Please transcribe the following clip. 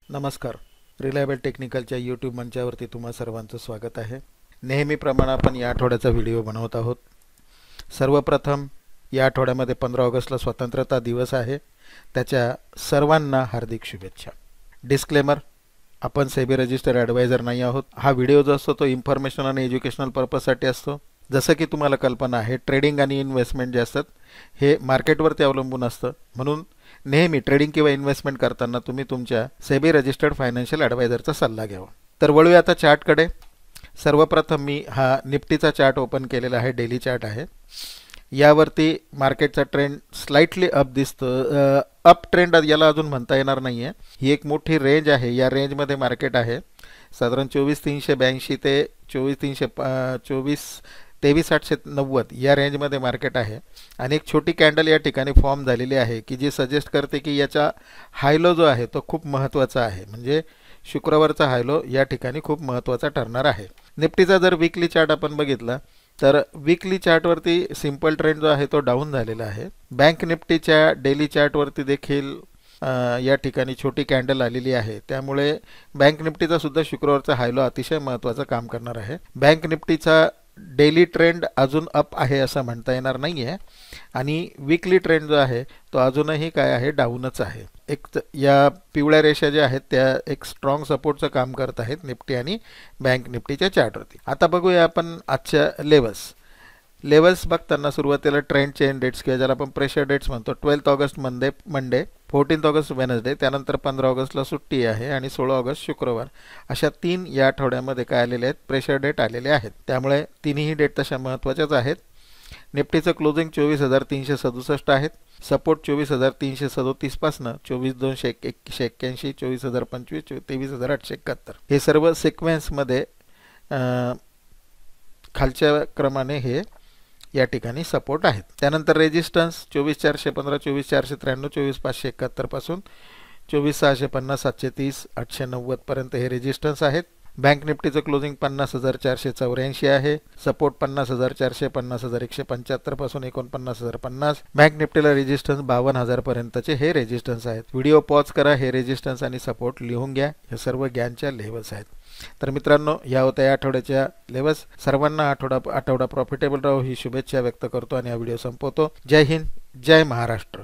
नमस्कार. Reliable टेक्निकलच्या YouTube मंचावरती तुम्हा सर्वांचं स्वागत आहे. नेहमीप्रमाणे आपण या आठवड्याचा व्हिडिओ बनवत आहोत. सर्वप्रथम या आठवड्यामध्ये 15 ऑगस्टला स्वतंत्रता दिवस आहे. त्याच्या सर्वांना हार्दिक शुभेच्छा. डिस्क्लेमर, आपण सेबी रजिस्टर्ड ॲडवायझर नाही आहोत. हा व्हिडिओ जो असतो तो इन्फॉर्मेशन आणि एज्युकेशनल पर्पजसाठी असतो. जसं की तुम्हाला कल्पना आहे, ट्रेडिंग आणि इन्व्हेस्टमेंट जे असतात हे मार्केटवरती अवलंबून असतं. म्हणून नेहमी ट्रेडिंग किंवा इन्व्हेस्टमेंट करताना तुम्ही तुमच्या सेबी रजिस्टर्ड फायनान्शियल ॲडवायझरचा सल्ला घ्यावा. तर वळूया आता चार्टकडे. सर्वप्रथम मी हा निफ्टीचा चार्ट ओपन केलेला आहे. डेली चार्ट आहे. यावरती मार्केटचा ट्रेंड स्लाइटली अप दिसतो. अप ट्रेंड याला अजून म्हणता येणार नाही आहे. ही एक मोठी रेंज आहे. या रेंजमध्ये मार्केट आहे. साधारण 24,382 ते 23,890 या रेंजमध्ये मार्केट आहे. आणि एक छोटी कॅन्डल या ठिकाणी फॉर्म झालेली आहे की जी सजेस्ट करते की याचा हायलो जो आहे तो खूप महत्त्वाचा आहे. म्हणजे शुक्रवारचा हायलो या ठिकाणी खूप महत्त्वाचा ठरणार आहे. निफ्टीचा जर वीकली चार्ट आपण बघितला तर वीकली चार्टवरती सिंपल ट्रेंड जो आहे तो डाऊन झालेला आहे. बँक निफ्टीच्या डेली चार्टवरती देखील या ठिकाणी छोटी कॅन्डल आलेली आहे. त्यामुळे बँक निफ्टीचा सुद्धा शुक्रवारचा हायलो अतिशय महत्त्वाचं काम करणार आहे. बँक निफ्टीचा डेली ट्रेंड अजून अप आहे असं म्हणता येणार नाही आहे. आणि वीकली ट्रेंड जो आहे तो अजूनही काय आहे, डाऊनच आहे. या पिवळ्या रेषा ज्या आहेत त्या एक स्ट्रॉंग सपोर्टचं काम करत आहेत निफ्टी आणि बँक निफ्टीच्या चार्टवरती. आता बघूया आपण आजच्या लेवल्स बघताना सुरुवातीला ट्रेंड चेन डेट्स किंवा ज्याला आपण प्रेशर डेट्स म्हणतो. 12 ऑगस्ट मंडे, 14 ऑगस्ट वेनसडे, त्यानंतर 15 ऑगस्टला सुट्टी आहे आणि 16 ऑगस्ट शुक्रवार, अशा 3 या आठवड्यामध्ये काय आलेले आहेत, प्रेशर डेट आलेले आहेत. त्यामुळे तिन्ही डेट तशा महत्त्वाच्याच आहेत. निफ्टीचं क्लोजिंग 24,367 आहेत. सपोर्ट 24,337 पासून 24,281, 24,025, 23,871 हे सर्व सिक्वेन्समध्ये खालच्या क्रमाने हे या ठिकाणी सपोर्ट आहेत. त्यानंतर रेजिस्टन्स 24,415, 24,493, 24,571 पासून 24,650, 730, 890 पर्यंत हे रेजिस्टन्स आहेत. बँक निफ्टीचं क्लोजिंग 50,484 आहे. सपोर्ट 50,400, 50,175 पासून 49,050. बँक निफ्टीला रेजिस्टन्स 52,000 पर्यंतचे हे रेजिस्टन्स आहेत. व्हिडिओ पॉज करा, हे रेजिस्टन्स आणि सपोर्ट लिहून घ्या. हे सर्व ज्ञानच्या लेवल्स आहेत. तर मित्रांनो, या होत्या या आठवड्याच्या लेवल्स. सर्वांना आठवडा प्रॉफिटेबल राहो ही शुभेच्छा व्यक्त करतो आणि हा व्हिडिओ संपवतो. जय हिंद, जय महाराष्ट्र.